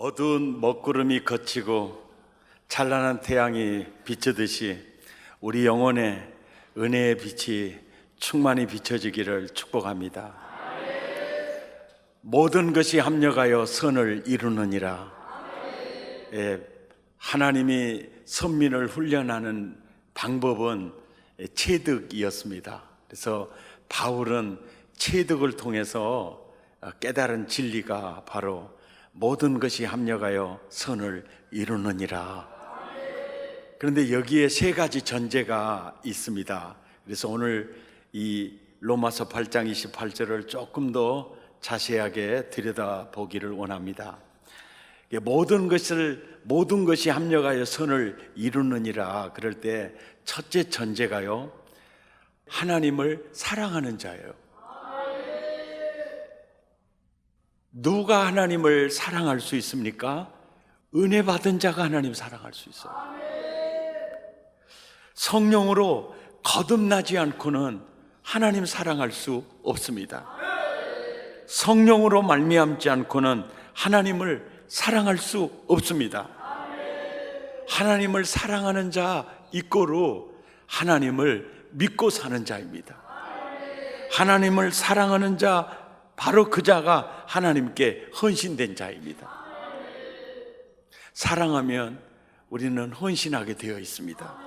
어두운 먹구름이 걷히고 찬란한 태양이 비추듯이 우리 영혼에 은혜의 빛이 충만히 비춰지기를 축복합니다. 모든 것이 합력하여 선을 이루느니라. 하나님이 선민을 훈련하는 방법은 체득이었습니다. 그래서 바울은 체득을 통해서 깨달은 진리가 바로 모든 것이 합력하여 선을 이루느니라. 그런데 여기에 세 가지 전제가 있습니다. 그래서 오늘 이 로마서 8장 28절을 조금 더 자세하게 들여다보기를 원합니다. 모든 것이 합력하여 선을 이루느니라. 그럴 때 첫째 전제가요, 하나님을 사랑하는 자예요. 누가 하나님을 사랑할 수 있습니까? 은혜 받은 자가 하나님 사랑할 수 있어요. 성령으로 거듭나지 않고는 하나님 사랑할 수 없습니다. 성령으로 말미암지 않고는 하나님을 사랑할 수 없습니다. 하나님을 사랑하는 자 이꼬르 하나님을 믿고 사는 자입니다. 하나님을 사랑하는 자, 바로 그 자가 하나님께 헌신된 자입니다. 사랑하면 우리는 헌신하게 되어 있습니다.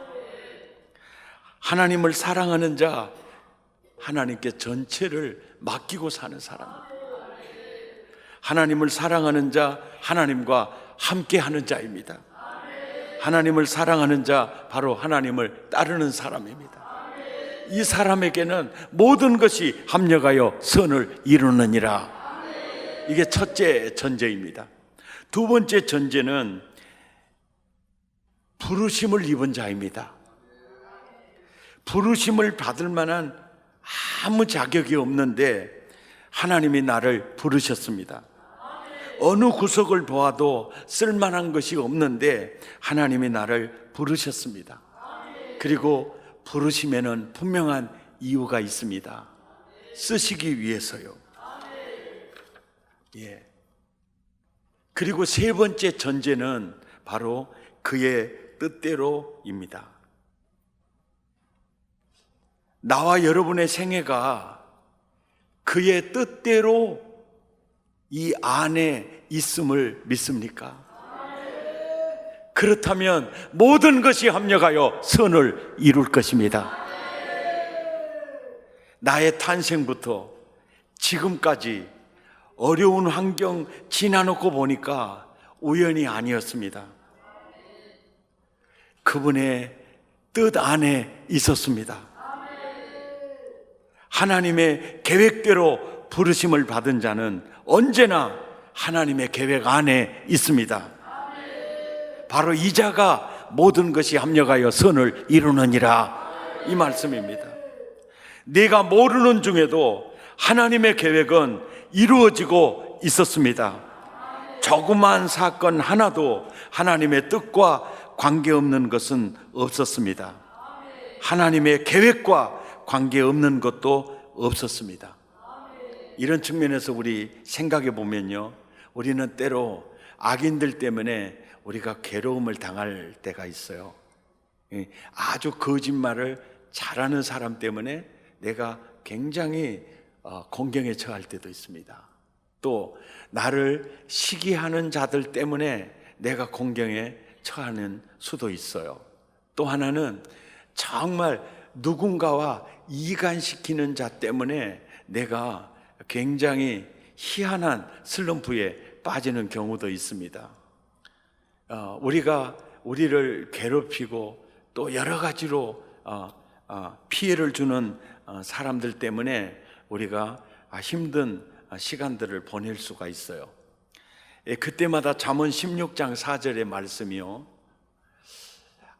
하나님을 사랑하는 자, 하나님께 전체를 맡기고 사는 사람입니다. 하나님을 사랑하는 자, 하나님과 함께 하는 자입니다. 하나님을 사랑하는 자, 바로 하나님을 따르는 사람입니다. 이 사람에게는 모든 것이 합력하여 선을 이루느니라. 이게 첫째 전제입니다. 두 번째 전제는 부르심을 입은 자입니다. 부르심을 받을 만한 아무 자격이 없는데 하나님이 나를 부르셨습니다. 어느 구석을 보아도 쓸만한 것이 없는데 하나님이 나를 부르셨습니다. 그리고 부르심에는 분명한 이유가 있습니다. 쓰시기 위해서요. 그리고 세 번째 전제는 바로 그의 뜻대로입니다. 나와 여러분의 생애가 그의 뜻대로 이 안에 있음을 믿습니까? 그렇다면 모든 것이 합력하여 선을 이룰 것입니다. 나의 탄생부터 지금까지 어려운 환경 지나놓고 보니까 우연이 아니었습니다. 그분의 뜻 안에 있었습니다. 하나님의 계획대로 부르심을 받은 자는 언제나 하나님의 계획 안에 있습니다. 바로 이 자가 모든 것이 합력하여 선을 이루느니라, 이 말씀입니다. 내가 모르는 중에도 하나님의 계획은 이루어지고 있었습니다. 조그만 사건 하나도 하나님의 뜻과 관계없는 것은 없었습니다. 하나님의 계획과 관계없는 것도 없었습니다. 이런 측면에서 우리 생각해 보면요, 우리는 때로 악인들 때문에 우리가 괴로움을 당할 때가 있어요. 아주 거짓말을 잘하는 사람 때문에 내가 굉장히 공경에 처할 때도 있습니다. 또 나를 시기하는 자들 때문에 내가 공경에 처하는 수도 있어요. 또 하나는 정말 누군가와 이간시키는 자 때문에 내가 굉장히 희한한 슬럼프에 빠지는 경우도 있습니다. 우리가 우리를 괴롭히고 또 여러 가지로 피해를 주는 사람들 때문에 우리가 힘든 시간들을 보낼 수가 있어요. 그때마다 잠언 16장 4절의 말씀이요,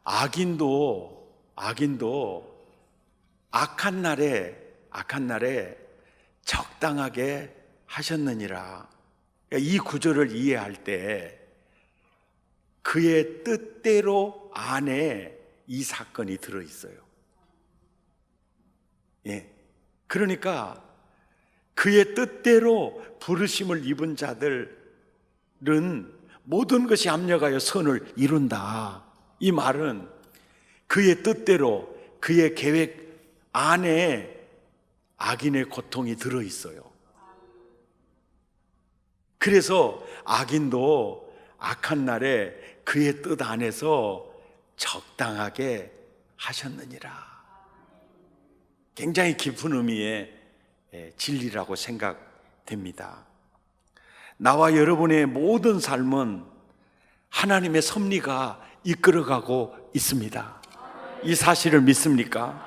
악인도 악한 날에 적당하게 하셨느니라. 이 구절을 이해할 때 그의 뜻대로 안에 이 사건이 들어있어요. 그러니까 그의 뜻대로 부르심을 입은 자들은 모든 것이 합력하여 선을 이룬다. 이 말은 그의 뜻대로 그의 계획 안에 악인의 고통이 들어있어요. 그래서 악인도 악한 날에 그의 뜻 안에서 적당하게 하셨느니라. 굉장히 깊은 의미의 진리라고 생각됩니다. 나와 여러분의 모든 삶은 하나님의 섭리가 이끌어가고 있습니다. 이 사실을 믿습니까?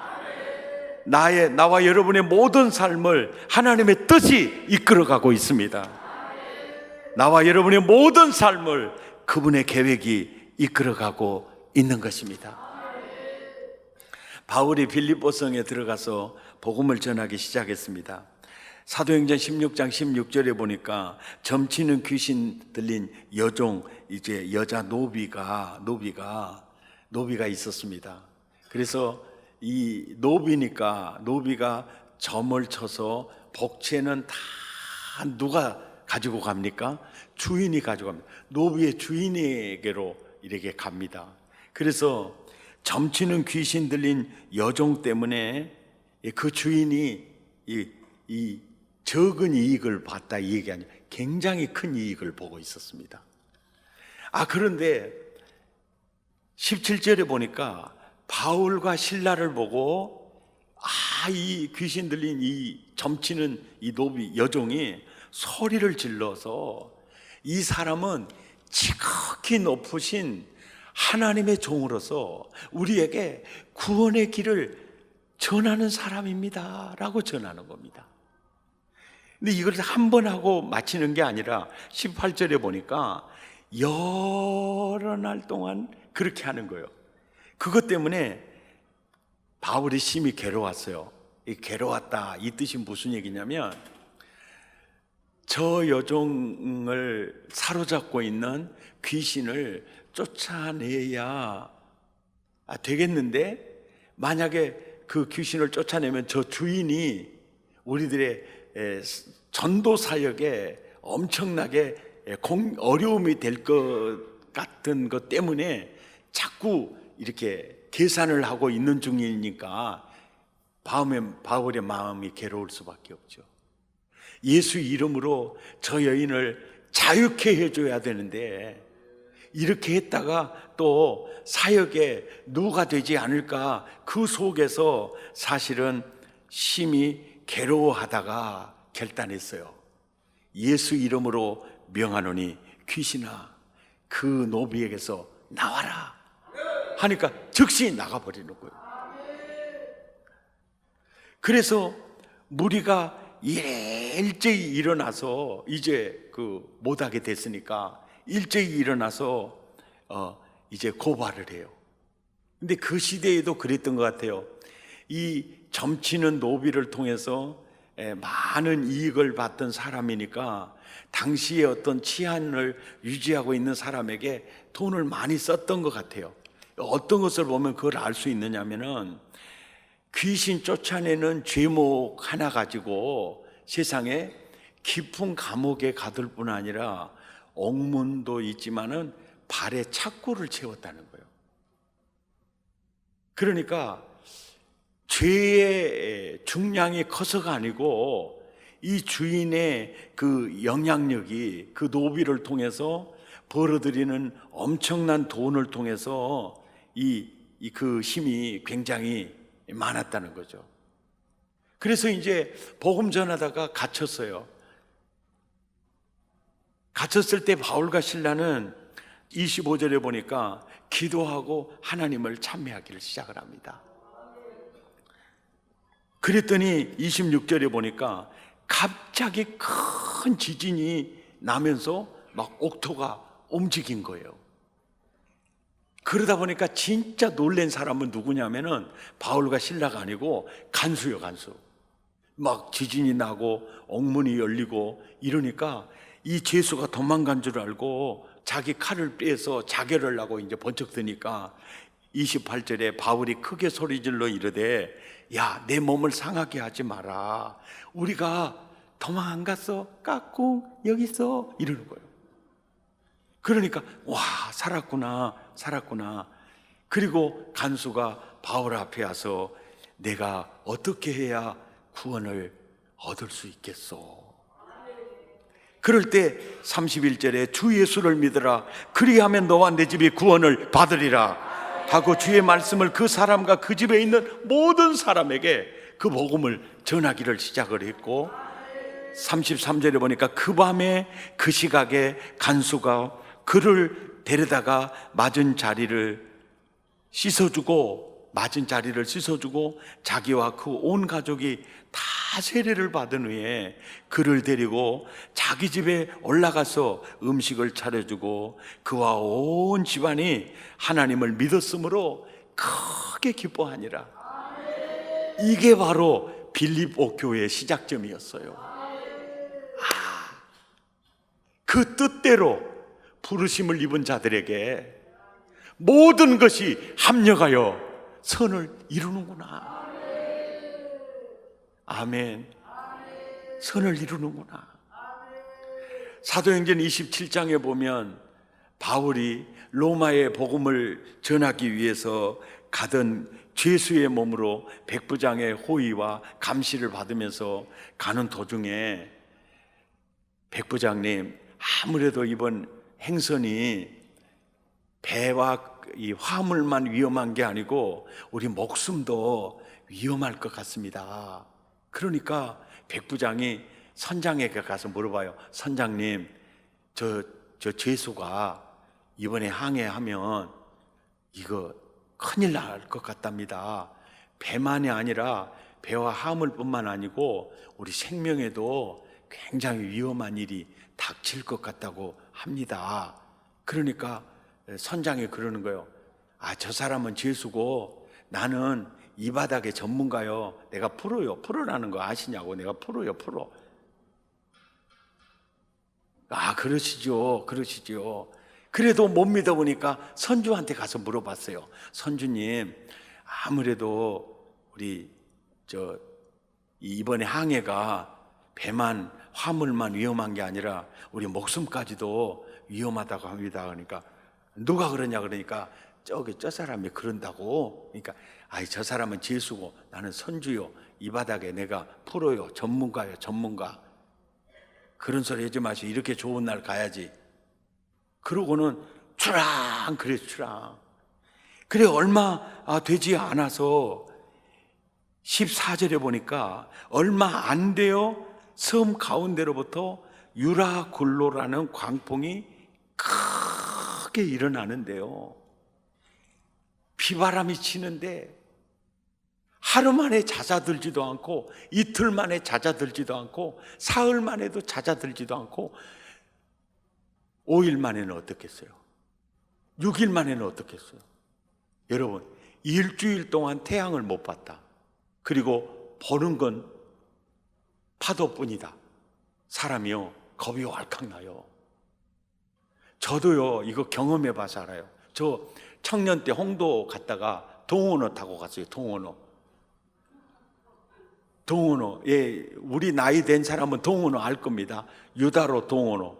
나와 여러분의 모든 삶을 하나님의 뜻이 이끌어가고 있습니다. 나와 여러분의 모든 삶을 그분의 계획이 이끌어가고 있는 것입니다. 바울이 빌립보성에 들어가서 복음을 전하기 시작했습니다. 사도행전 16장 16절에 보니까 점치는 귀신 들린 여종, 이제 여자 노비가 있었습니다. 그래서 이 노비가 점을 쳐서 복채는 다 누가 가지고 갑니까? 주인이 가지고 갑니다. 노비의 주인에게로 이렇게 갑니다. 그래서 점치는 귀신 들린 여종 때문에 그 주인이 이 적은 이익을 봤다, 이 얘기 아니에요. 굉장히 큰 이익을 보고 있었습니다. 그런데 17절에 보니까 바울과 실라를 보고 이 귀신 들린 이 점치는 이 노비 여종이 소리를 질러서 이 사람은 지극히 높으신 하나님의 종으로서 우리에게 구원의 길을 전하는 사람입니다 라고 전하는 겁니다. 근데 이걸 한 번 하고 마치는 게 아니라 18절에 보니까 여러 날 동안 그렇게 하는 거예요. 그것 때문에 바울이 심히 괴로웠어요. 이 괴로웠다, 이 뜻이 무슨 얘기냐면 저 여종을 사로잡고 있는 귀신을 쫓아내야 되겠는데, 만약에 그 귀신을 쫓아내면 저 주인이 우리들의 전도 사역에 엄청나게 어려움이 될 것 같은 것 때문에 자꾸 이렇게 계산을 하고 있는 중이니까 바울의 마음이 괴로울 수밖에 없죠. 예수 이름으로 저 여인을 자유케 해줘야 되는데 이렇게 했다가 또 사역에 누가 되지 않을까, 그 속에서 사실은 심히 괴로워하다가 결단했어요. 예수 이름으로 명하노니 귀신아 그 노비에게서 나와라 하니까 즉시 나가버리는 거예요. 그래서 무리가 일제히 일어나서 이제 못하게 됐으니까 일제히 일어나서 이제 고발을 해요. 근데 그 시대에도 그랬던 것 같아요. 이 점치는 노비를 통해서 많은 이익을 받던 사람이니까 당시에 어떤 치안을 유지하고 있는 사람에게 돈을 많이 썼던 것 같아요. 어떤 것을 보면 그걸 알 수 있느냐면은 귀신 쫓아내는 죄목 하나 가지고 세상에 깊은 감옥에 가둘 뿐 아니라 옥문도 있지만은 발에 착고를 채웠다는 거예요. 그러니까 죄의 중량이 커서가 아니고 이 주인의 그 영향력이 그 노비를 통해서 벌어들이는 엄청난 돈을 통해서 그 힘이 굉장히 많았다는 거죠. 그래서 이제 복음 전하다가 갇혔어요. 갇혔을 때 바울과 실라는 25절에 보니까 기도하고 하나님을 찬미하기를 시작을 합니다. 그랬더니 26절에 보니까 갑자기 큰 지진이 나면서 막 옥토가 움직인 거예요. 그러다 보니까 진짜 놀란 사람은 누구냐면은 바울과 실라가 아니고 간수요, 간수. 막 지진이 나고 옥문이 열리고 이러니까 이 죄수가 도망간 줄 알고 자기 칼을 빼서 자결을 하고 이제 번쩍 드니까 28절에 바울이 크게 소리질러 이르되 야, 내 몸을 상하게 하지 마라. 우리가 도망 안 갔어? 까꿍 여기 있어. 이러는 거예요. 그러니까 와, 살았구나, 살았구나. 그리고 간수가 바울 앞에 와서 내가 어떻게 해야 구원을 얻을 수 있겠소? 그럴 때 31절에 주 예수를 믿으라. 그리하면 너와 내 집이 구원을 받으리라 하고 주의 말씀을 그 사람과 그 집에 있는 모든 사람에게 그 복음을 전하기를 시작을 했고, 33절에 보니까 그 밤에 그 시각에 간수가 그를 데려다가 맞은 자리를 씻어주고 자기와 그 온 가족이 다 세례를 받은 후에 그를 데리고 자기 집에 올라가서 음식을 차려주고 그와 온 집안이 하나님을 믿었으므로 크게 기뻐하니라. 이게 바로 빌립보 교회의 시작점이었어요. 그 뜻대로 부르심을 입은 자들에게 모든 것이 합력하여 선을 이루는구나. 아멘. 선을 이루는구나. 사도행전 27장에 보면 바울이 로마의 복음을 전하기 위해서 가던 죄수의 몸으로 백부장의 호의와 감시를 받으면서 가는 도중에, 백부장님, 아무래도 이번 행선이 배와 이 화물만 위험한 게 아니고 우리 목숨도 위험할 것 같습니다. 그러니까 백부장이 선장에게 가서 물어봐요. 선장님, 저 죄수가 이번에 항해하면 이거 큰일 날 것 같답니다. 배만이 아니라 배와 화물뿐만 아니고 우리 생명에도 굉장히 위험한 일이 닥칠 것 같다고 합니다. 그러니까 선장이 그러는 거예요. 저 사람은 죄수고 나는 이 바닥의 전문가요. 내가 프로요. 프로라는 거 아시냐고. 내가 프로요, 프로. 그러시죠. 그래도 못 믿어보니까 선주한테 가서 물어봤어요. 선주님, 아무래도 우리 이번에 항해가 배만 화물만 위험한 게 아니라 우리 목숨까지도 위험하다고 합니다. 그러니까 누가 그러냐 그러니까 저 사람이 그런다고. 그러니까 저 사람은 죄수고 나는 선주요. 이 바닥에 내가 프로요. 전문가요. 전문가. 그런 소리 하지 마시고 이렇게 좋은 날 가야지. 그러고는 추랑 그래 추랑. 그래 얼마 되지 않아서 14절에 보니까 얼마 안 돼요. 섬 가운데로부터 유라굴로라는 광풍이 크게 일어나는데요. 비바람이 치는데 하루 만에 잦아들지도 않고 이틀 만에 잦아들지도 않고 사흘 만에도 잦아들지도 않고 5일 만에는 어떻겠어요? 6일 만에는 어떻겠어요? 여러분, 일주일 동안 태양을 못 봤다. 그리고 보는 건 파도뿐이다. 사람이요, 겁이 왈칵 나요. 저도요, 이거 경험해 봐서 알아요. 저 청년 때 홍도 갔다가 동원호 타고 갔어요. 동원호. 예, 우리 나이 된 사람은 동원호 알 겁니다. 유다로 동원호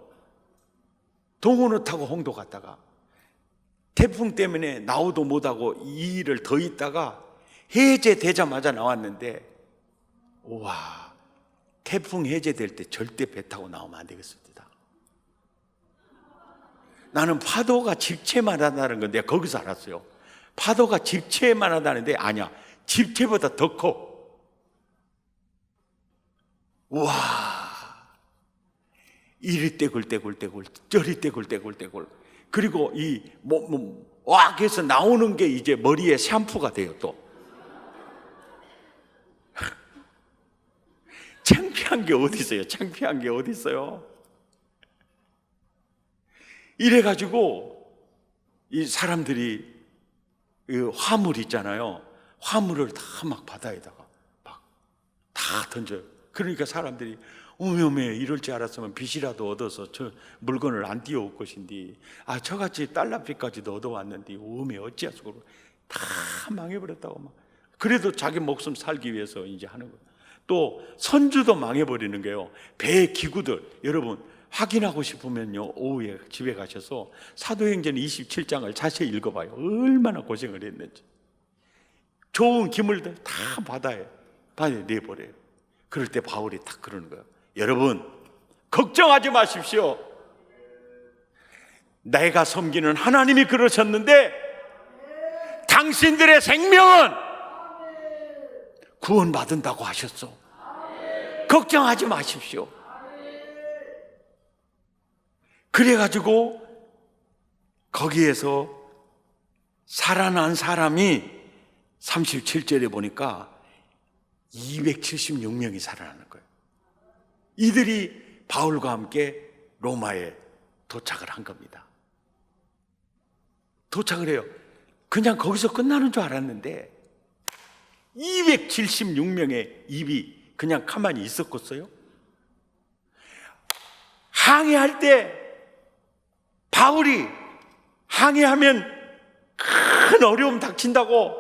타고 홍도 갔다가 태풍 때문에 나오도 못하고 2일을 더 있다가 해제되자마자 나왔는데, 우와, 태풍 해제될 때 절대 배 타고 나오면 안 되겠습니다. 나는 파도가 집채만 하다는 건 내가 거기서 알았어요. 파도가 집채만 하다는데 아니야, 집채보다 더 커. 우와, 이리 떼굴떼굴 저리 떼굴떼굴. 그리고 이 왁 해서 나오는 게 이제 머리에 샴푸가 돼요. 또 창피한 게 어디 있어요? 이래가지고 이 사람들이 이 화물 있잖아요. 화물을 다 막 바다에다가 막 다 던져요. 그러니까 사람들이 어메 이럴 줄 알았으면 빚이라도 얻어서 저 물건을 안 띄워올 것인데 저같이 달러빚까지도 얻어왔는데 어메 어찌하소. 다 망해버렸다고 막. 그래도 자기 목숨 살기 위해서 이제 하는 거예요. 또 선주도 망해버리는 게요. 배 기구들, 여러분 확인하고 싶으면요, 오후에 집에 가셔서 사도행전 27장을 자세히 읽어봐요. 얼마나 고생을 했는지. 좋은 기물들 다 바다에 내버려요. 그럴 때 바울이 딱 그러는 거예요. 여러분, 걱정하지 마십시오. 내가 섬기는 하나님이 그러셨는데 당신들의 생명은 구원받는다고 하셨어. 걱정하지 마십시오. 그래가지고 거기에서 살아난 사람이 37절에 보니까 276명이 살아나는 거예요. 이들이 바울과 함께 로마에 도착을 한 겁니다. 도착을 해요. 그냥 거기서 끝나는 줄 알았는데 276명의 입이 그냥 가만히 있었겠어요? 항해할 때 바울이 항해하면 큰 어려움 닥친다고,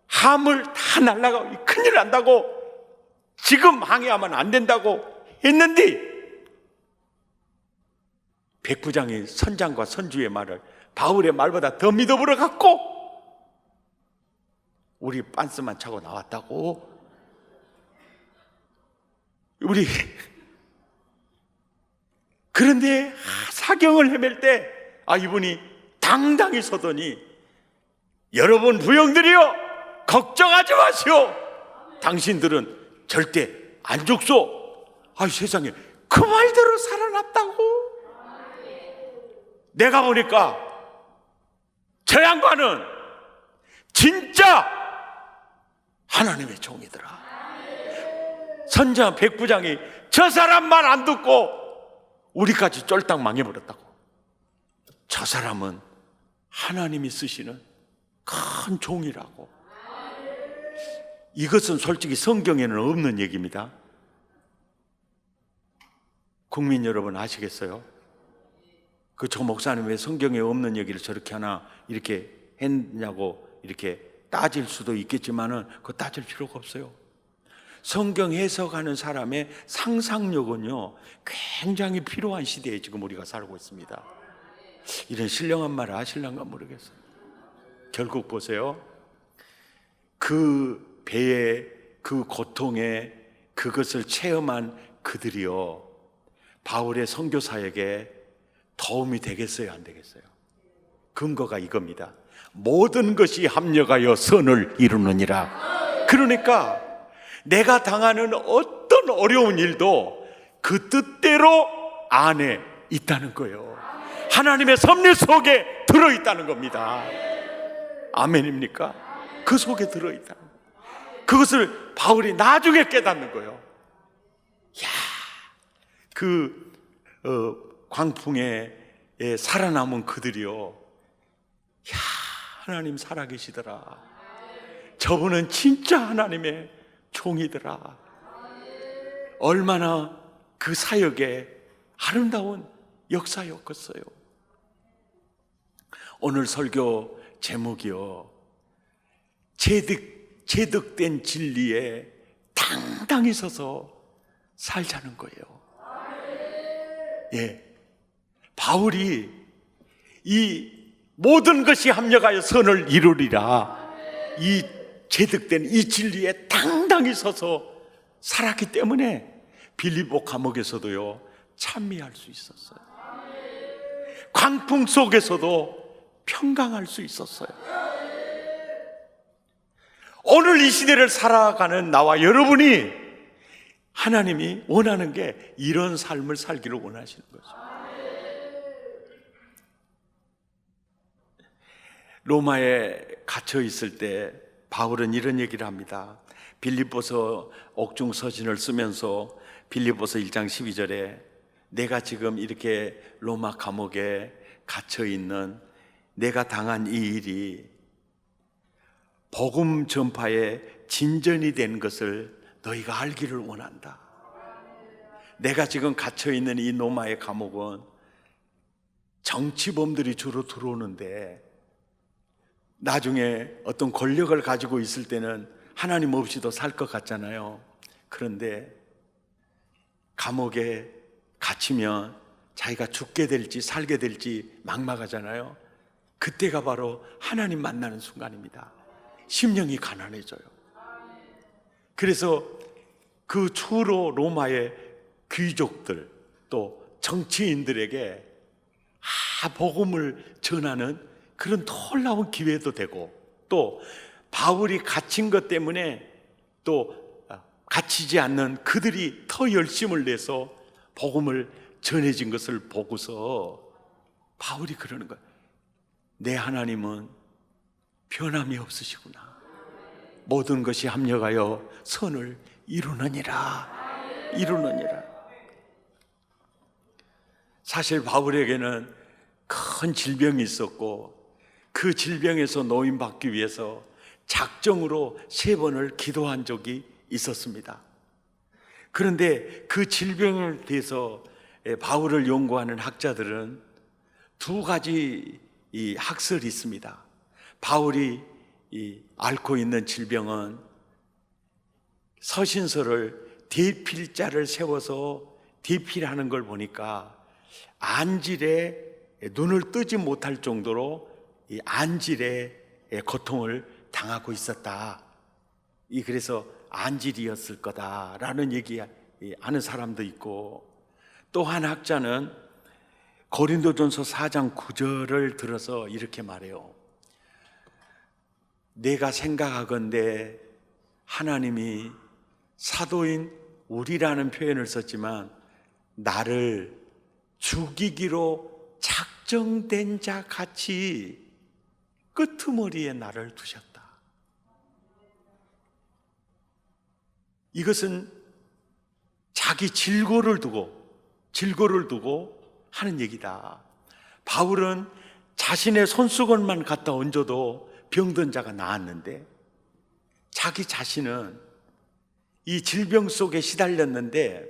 함을 다 날아가고 큰일 난다고, 지금 항해하면 안 된다고 했는데 백부장이 선장과 선주의 말을 바울의 말보다 더 믿어버려 갖고 우리 빤스만 차고 나왔다고. 우리 그런데 사경을 헤맬 때 이분이 당당히 서더니, 여러분 부형들이여, 걱정하지 마시오. 당신들은 절대 안 죽소. 세상에, 그 말대로 살아났다고. 내가 보니까 저 양반은 진짜 하나님의 종이더라. 선장 백부장이 저 사람 말 안 듣고 우리까지 쫄딱 망해버렸다고. 저 사람은 하나님이 쓰시는 큰 종이라고. 이것은 솔직히 성경에는 없는 얘기입니다. 국민 여러분 아시겠어요? 저 목사님 왜 성경에 없는 얘기를 저렇게 하나 이렇게 했냐고 이렇게 따질 수도 있겠지만은 그거 따질 필요가 없어요. 성경 해석하는 사람의 상상력은요 굉장히 필요한 시대에 지금 우리가 살고 있습니다. 이런 신령한 말을 아실란가 모르겠어요. 결국 보세요, 그 배의 그 고통에 그것을 체험한 그들이요 바울의 선교 사역에 도움이 되겠어요, 안 되겠어요? 근거가 이겁니다. 모든 것이 합력하여 선을 이루느니라. 그러니까 내가 당하는 어떤 어려운 일도 그 뜻대로 안에 있다는 거예요. 하나님의 섭리 속에 들어있다는 겁니다. 아멘입니까? 그 속에 들어있다. 그것을 바울이 나중에 깨닫는 거예요. 광풍에 살아남은 그들이요, 하나님 살아계시더라. 저분은 진짜 하나님의 종이더라. 얼마나 그 사역에 아름다운 역사였겠어요. 오늘 설교 제목이요, 제득된 진리에 당당히 서서 살자는 거예요. 바울이 이 모든 것이 합력하여 선을 이루리라, 이 제득된 이 진리에 당당히 서서 살았기 때문에 빌립보 감옥에서도요 찬미할 수 있었어요. 광풍 속에서도 평강할 수 있었어요. 오늘 이 시대를 살아가는 나와 여러분이 하나님이 원하는 게 이런 삶을 살기를 원하시는 거죠. 로마에 갇혀 있을 때 바울은 이런 얘기를 합니다. 빌립보서 옥중 서신을 쓰면서 빌립보서 1장 12절에 내가 지금 이렇게 로마 감옥에 갇혀 있는 내가 당한 이 일이 복음 전파의 진전이 된 것을 너희가 알기를 원한다. 내가 지금 갇혀 있는 이 로마의 감옥은 정치범들이 주로 들어오는데 나중에 어떤 권력을 가지고 있을 때는 하나님 없이도 살 것 같잖아요. 그런데 감옥에 갇히면 자기가 죽게 될지 살게 될지 막막하잖아요. 그때가 바로 하나님 만나는 순간입니다. 심령이 가난해져요. 그래서 그 추로 로마의 귀족들 또 정치인들에게 복음을 전하는 그런 놀라운 기회도 되고, 또 바울이 갇힌 것 때문에 또 갇히지 않는 그들이 더 열심을 내서 복음을 전해진 것을 보고서 바울이 그러는 거예요. 내 하나님은 변함이 없으시구나. 모든 것이 합력하여 선을 이루느니라. 사실 바울에게는 큰 질병이 있었고, 그 질병에서 노인받기 위해서 작정으로 3번을 기도한 적이 있었습니다. 그런데 그 질병에 대해서 바울을 연구하는 학자들은 2가지 이 학설이 있습니다. 바울이 앓고 있는 질병은 서신서를 대필자를 세워서 대필하는 걸 보니까 안질에 눈을 뜨지 못할 정도로 이 안질의 고통을 당하고 있었다. 그래서 안질이었을 거다라는 얘기 하는 사람도 있고, 또 한 학자는 고린도전서 4장 9절을 들어서 이렇게 말해요. 내가 생각하건대 하나님이 사도인 우리라는 표현을 썼지만 나를 죽이기로 작정된 자 같이 끄트머리에 나를 두셨다. 이것은 자기 질고를 두고 하는 얘기다. 바울은 자신의 손수건만 갖다 얹어도 병든 자가 나았는데, 자기 자신은 이 질병 속에 시달렸는데,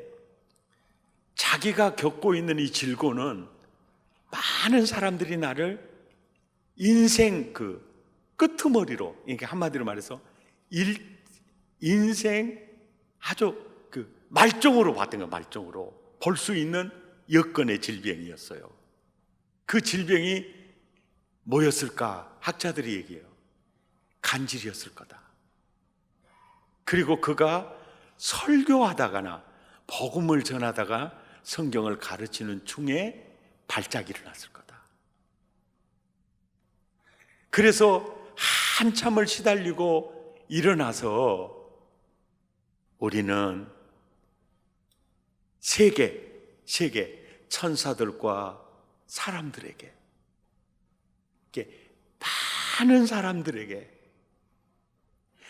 자기가 겪고 있는 이 질고는 많은 사람들이 나를 인생 그 끄트머리로, 이게 한마디로 말해서 인생 아주 그 말종으로 봤던 거예요. 말종으로 볼 수 있는 여건의 질병이었어요. 그 질병이 뭐였을까? 학자들이 얘기해요. 간질이었을 거다. 그리고 그가 설교하다가나 복음을 전하다가 성경을 가르치는 중에 발작이 일어났을 거다. 그래서 한참을 시달리고 일어나서 우리는 세계 천사들과 사람들에게, 많은 사람들에게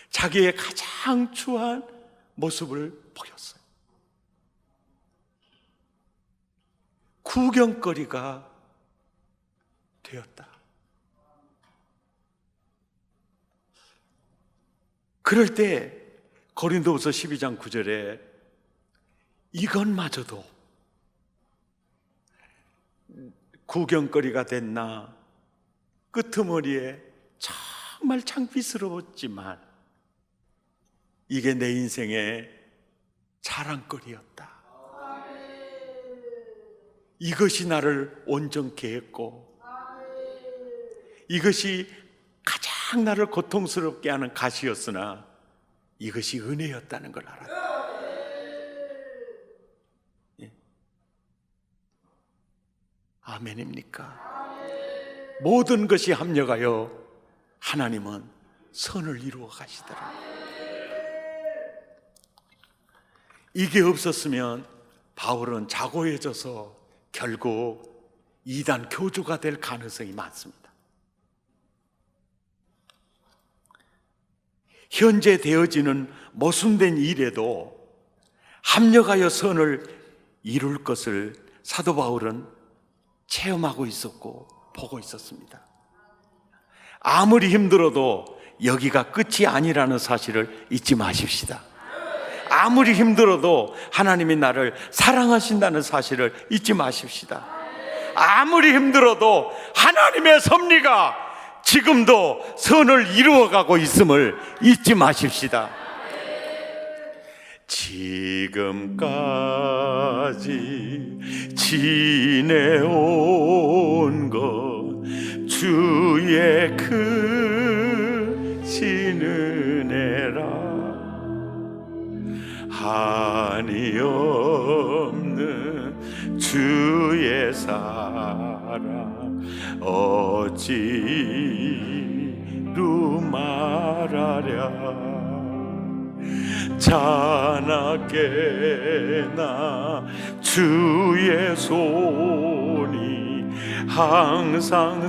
자기의 가장 추한 모습을 보였어요. 구경거리가 되었다. 그럴 때 고린도후서 12장 9절에 이것마저도 구경거리가 됐나, 끄트머리에 정말 창피스러웠지만 이게 내 인생의 자랑거리였다. 이것이 나를 온전케 했고, 이것이 가장 나를 고통스럽게 하는 가시였으나 이것이 은혜였다는 걸 알았다. 아멘입니까? 모든 것이 합력하여 하나님은 선을 이루어 가시더라. 이게 없었으면 바울은 자고해져서 결국 이단 교주가 될 가능성이 많습니다. 현재 되어지는 모순된 일에도 합력하여 선을 이룰 것을 사도 바울은 체험하고 있었고 보고 있었습니다. 아무리 힘들어도 여기가 끝이 아니라는 사실을 잊지 마십시다. 아무리 힘들어도 하나님이 나를 사랑하신다는 사실을 잊지 마십시다. 아무리 힘들어도 하나님의 섭리가 지금도 선을 이루어가고 있음을 잊지 마십시다. 지금까지 지내온 것 주의 크신 은혜라. 한이 없는 주의 사랑 어찌루 말하랴. 자나깨나 주의 손이 항상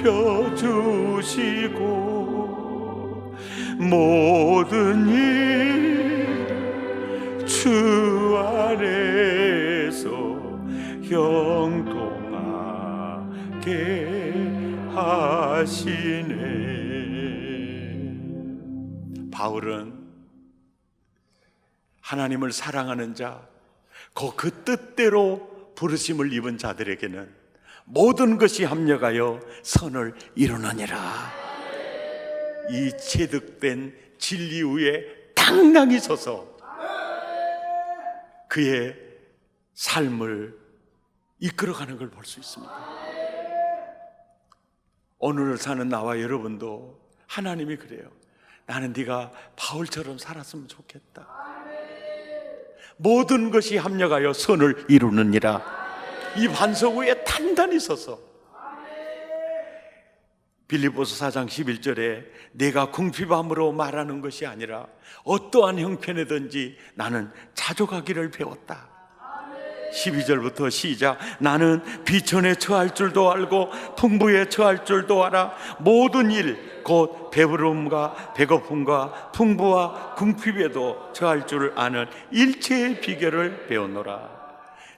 살펴주시고 모든 일 주 안에서 형통하게 하시네. 바울은 하나님을 사랑하는 자, 그 뜻대로 부르심을 입은 자들에게는 모든 것이 합력하여 선을 이루느니라. 이 체득된 진리 위에 당당히 서서 그의 삶을 이끌어가는 걸 볼 수 있습니다. 오늘을 사는 나와 여러분도 하나님이 그래요. 나는 네가 바울처럼 살았으면 좋겠다. 모든 것이 합력하여 선을 이루느니라. 이 반석 위에 단단히 서서 빌립보서 4장 11절에 내가 궁핍함으로 말하는 것이 아니라 어떠한 형편이든지 나는 자족하기를 배웠다. 12절부터 시작. 나는 비천에 처할 줄도 알고 풍부에 처할 줄도 알아. 모든 일 곧 배부름과 배고픔과 풍부와 궁핍에도 처할 줄 아는 일체의 비결을 배웠노라.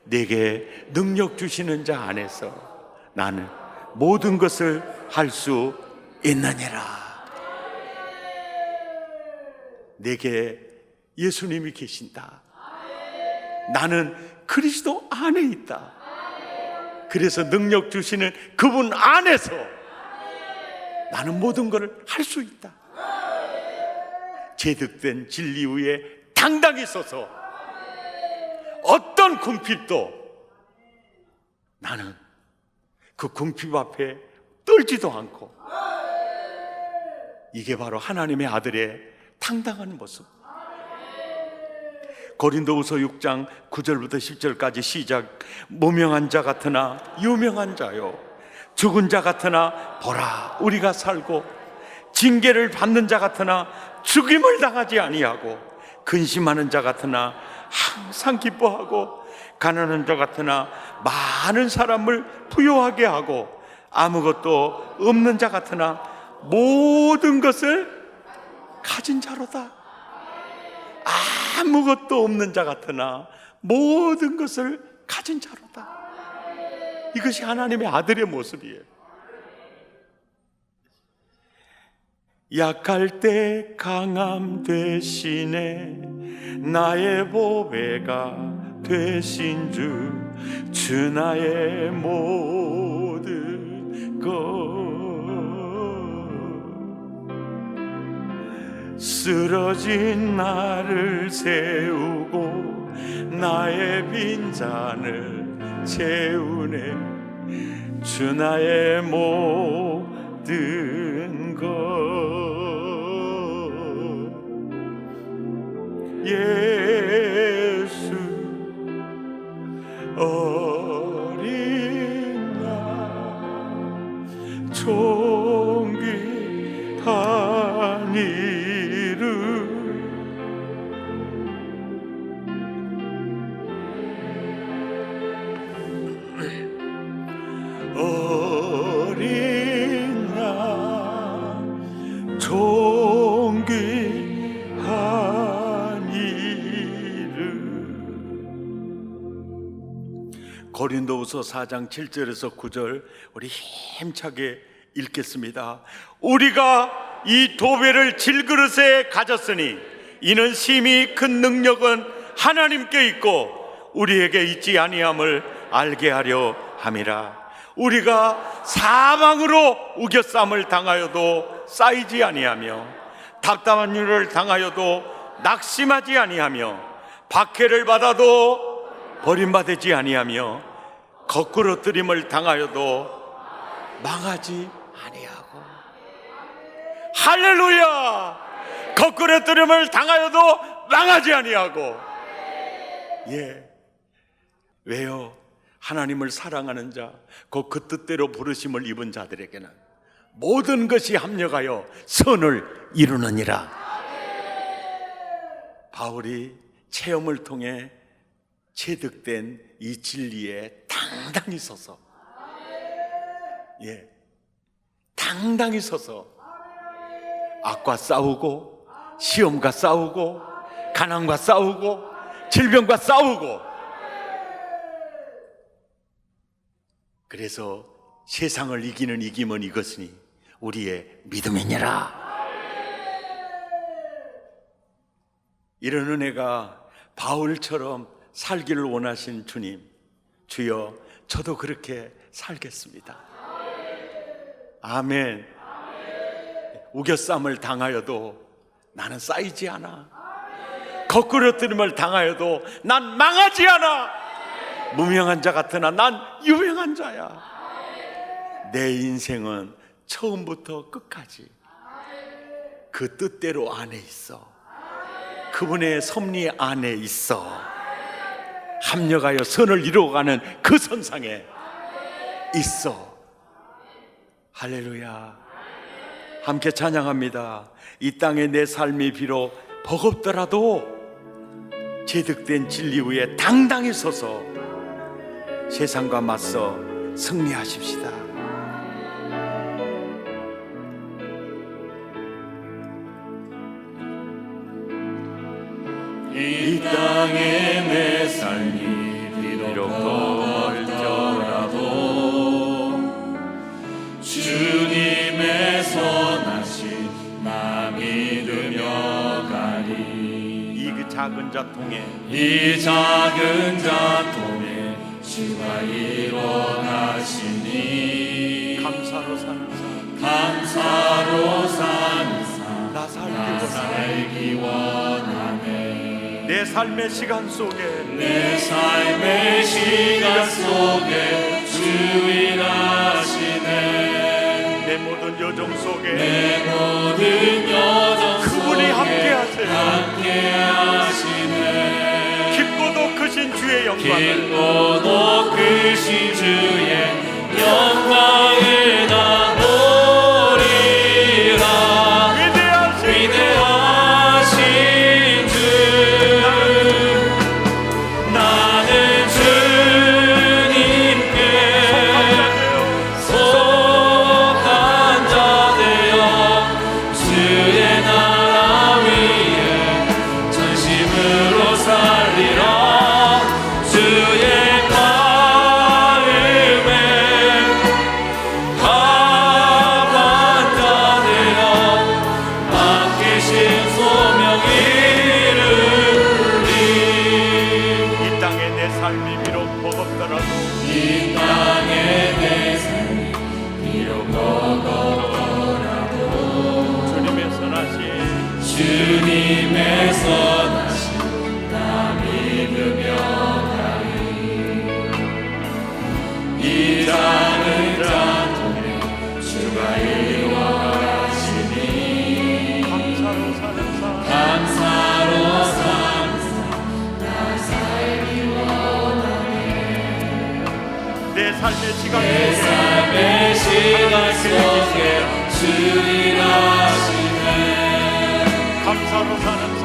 내게 능력 주시는 자 안에서 나는 모든 것을 할 수 있느니라. 내게 예수님이 계신다. 나는 그리스도 안에 있다. 그래서 능력 주시는 그분 안에서 나는 모든 것을 할 수 있다. 제득된 진리 위에 당당히 서서 어떤 궁핍도 나는 그 궁핍 앞에 떨지도 않고, 이게 바로 하나님의 아들의 당당한 모습. 고린도후서 6장 9절부터 10절까지 시작. 무명한 자 같으나 유명한 자요, 죽은 자 같으나 보라 우리가 살고, 징계를 받는 자 같으나 죽임을 당하지 아니하고, 근심하는 자 같으나 항상 기뻐하고, 가난한 자 같으나 많은 사람을 부유하게 하고, 아무것도 없는 자 같으나 모든 것을 가진 자로다. 아무것도 없는 자 같으나 모든 것을 가진 자로다. 이것이 하나님의 아들의 모습이에요. 약할 때 강함 대신에 나의 보배가 되신 주 나의 모든 것. 쓰러진 나를 세우고 나의 빈잔을 채우네. 주 나의 모든 것. 예수 어린 양 존귀한 이름 어린 양 존귀한 이름. 고린도후서 4장 7절에서 9절 우리 힘차게 읽겠습니다. 우리가 이 도배를 질그릇에 가졌으니 이는 심히 큰 능력은 하나님께 있고 우리에게 있지 아니함을 알게 하려 함이라. 우리가 사망으로 우겨쌈을 당하여도 쌓이지 아니하며 답답한 일을 당하여도 낙심하지 아니하며 박해를 받아도 버림받지 아니하며 거꾸로 뜨림을 당하여도 망하지 아니하고. 할렐루야! 거꾸로 뜨림을 당하여도 망하지 아니하고. 예. 왜요? 하나님을 사랑하는 자, 곧 그 뜻대로 부르심을 입은 자들에게는 모든 것이 합력하여 선을 이루느니라. 바울이 체험을 통해 체득된 이 진리에 당당히 서서, 예, 당당히 서서 악과 싸우고, 시험과 싸우고, 가난과 싸우고, 질병과 싸우고, 그래서 세상을 이기는 이김은 이것이니 우리의 믿음이니라. 이런 은혜가 바울처럼 살기를 원하신 주님, 주여 저도 그렇게 살겠습니다. 아멘. 우겨쌈을 당하여도 나는 쌓이지 않아. 거꾸로 뜨림을 당하여도 난 망하지 않아. 무명한 자 같으나 난 유명한 자야. 내 인생은 처음부터 끝까지 그 뜻대로 안에 있어. 그분의 섭리 안에 있어. 합력하여 선을 이루어가는 그 선상에 있어. 할렐루야. 함께 찬양합니다. 이 땅에 내 삶이 비록 버겁더라도 체득된 진리 위에 당당히 서서 세상과 맞서 승리하십시다. 이 땅에 내 삶이 비록 버겁더라도 주님의 선하신 나 믿으며 가리. 이 그 작은 자통에, 이 작은 자통에 주가 일어나시니 감사로 사는 삶, 감사로 사는 삶 나 나 살기 살기 원하네. 내 삶의 시간 속에, 내 삶의 시간 속에 주 일하시네. 내 모든 여정 속에 내 모든 여정 그분이 속에 함께하세요. 함께하시네. 깊고도 크신 주의 영광을, 깊고도 크신 주의 영광을 나 보리라. 위대하신 주, 나는 주님께 속한 자 되어 주의 나라 위에 전심으로 살리라. 주의 마음에 합한 자 되어 맡기신 소명 이루리. 이 땅에 내 삶이 비록 버겁더라도 이 땅에 내 삶이 비록 버겁더라도 주님의 선하신 주님의 선하신 나 믿으며 가리. 이 작은 자통에 주가 이루어가시니 감사로 사는 삶, 감사로 사는 삶 나 살기 원하네. 내 삶의 시간 내 속에 삶의 시간 속에 주 일하시네. 감사로 사는 삶,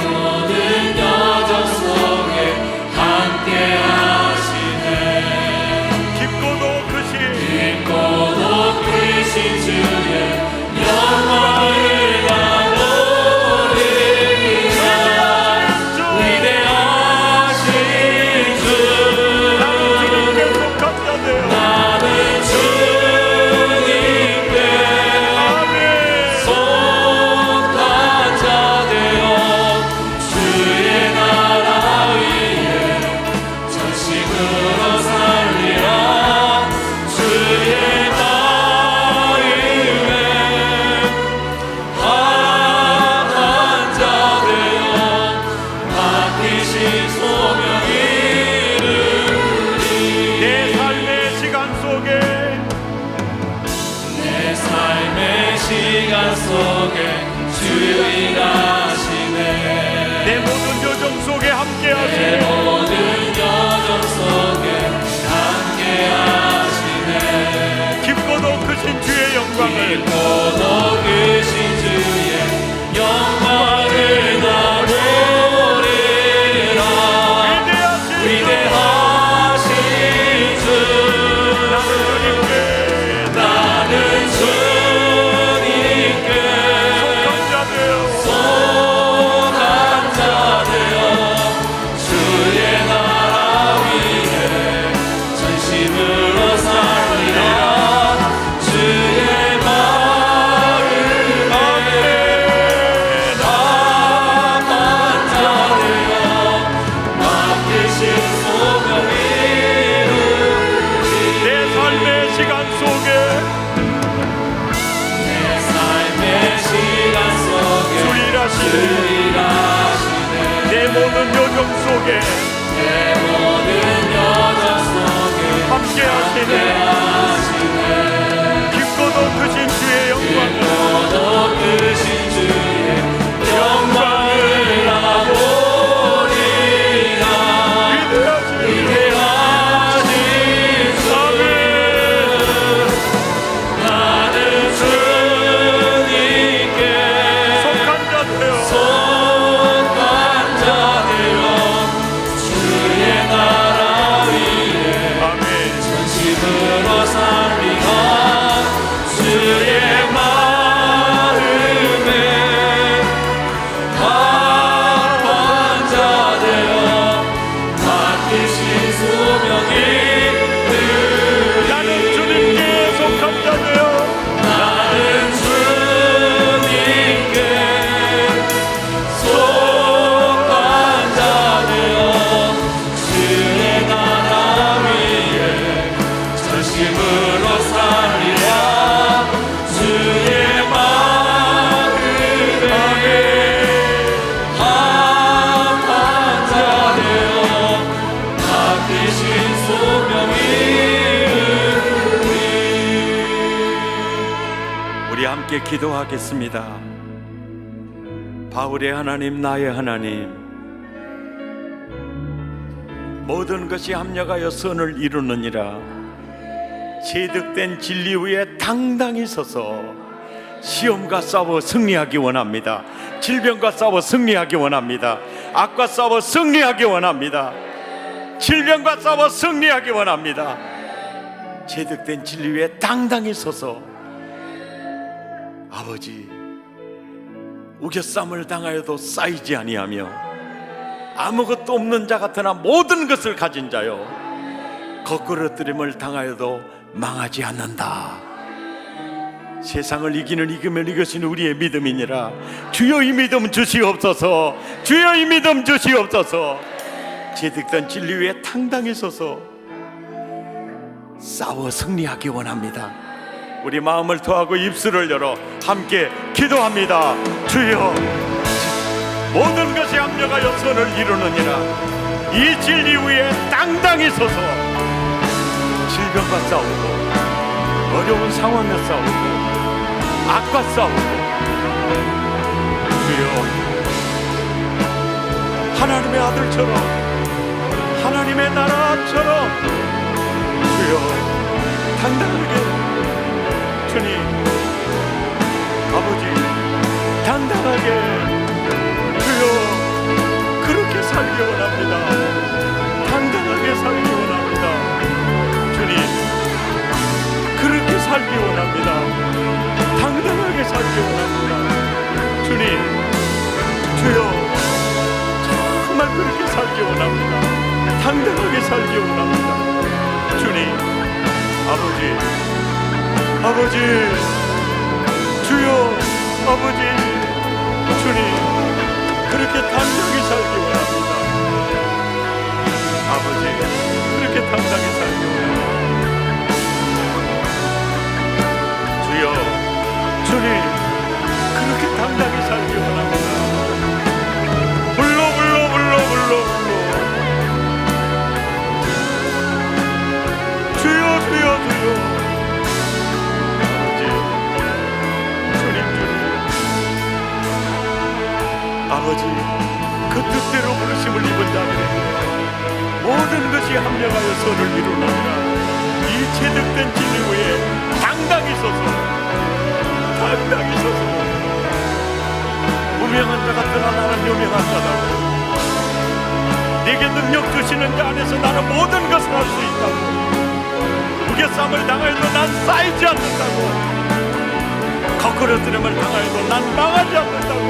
모든 여정 속에 함께 하시네. 깊고도 크신 깊고도 크신 주의 영광을 나 보리라. 위대하신 주, 나는 주님께 속한 자 되어 나는 주님께 일하시네 내 모든 여정 속에 내 모든 여정 속에 함께 하시네. 깊고도 크신 주의 영광을 깊고도 크신 주의 영광을 나보리라 위대하신 주 나는 주님께 속한 자 되어 속한 자 되어 주의 나라 위에 아멘. 전심으로 살리라 주의 마음에 합한 자 되어 맡기신 소명이 나는 주님께 속한 자 되어 나는 주님께 속한 자 되어 주의 나라 위에 전심으로 살리라 주의 마음에 합한 자 되어 맡기신 소명이 우리 함께 기도하겠습니다. 바울의 하나님, 나의 하나님, 모든 것이 합력하여 선을 이루느니라. 체득된 진리 위에 당당히 서서 시험과 싸워 승리하기 원합니다. 질병과 싸워 승리하기 원합니다. 악과 싸워 승리하기 원합니다. 질병과 싸워 승리하기 원합니다. 체득된 진리 위에 당당히 서서 아버지, 우겨쌈을 당하여도 쌓이지 아니하며 아무것도 없는 자 같으나 모든 것을 가진 자요 거꾸러뜨림을 당하여도 망하지 않는다. 세상을 이기는 이김을 이기신 우리의 믿음이니라. 주여 이 믿음 주시옵소서. 주여 이 믿음 주시옵소서. 체득된 진리 위에 당당히 서서 싸워 승리하기 원합니다. 우리 마음을 토하고 입술을 열어 함께 기도합니다. 주여, 모든 것이 합력하여 선을 이루느니라. 이 진리 위에 당당히 서서 질병과 싸우고 어려운 상황과 싸우고 악과 싸우고 주여, 하나님의 아들처럼 하나님의 나라처럼 주여 당당하게 주님 아버지 당당하게 주여 그렇게 살기 원합니다. 당당하게 살기 원합니다. 주님 그렇게 살기 원합니다. 당당하게 살기 원합니다. 주님 주여 정말 그렇게 살기 원합니다. 당당하게 살기 원합니다. 주님 아버지 아버지 주여 아버지 주님 그렇게 당당히 살기 원합니다. 아버지 그렇게 당당히 살기 원합니다. 주여 주님 그렇게 당당히 살기 원합니다. 불러 주여 주여 주여 아버지 그 뜻대로 부르심을 입은 자들에게 모든 것이 합력하여 선을 이루느니라. 이 체득된 진리 위에 당당히 서서 무명한 자 같으나 나는 유명한 자다. 내게 능력 주시는 자 안에서 나는 모든 것을 할 수 있다고. 무게쌈을 당하여도 난 쌓이지 않는다고. 거꾸러뜨림을 당하여도 난 망하지 않는다고.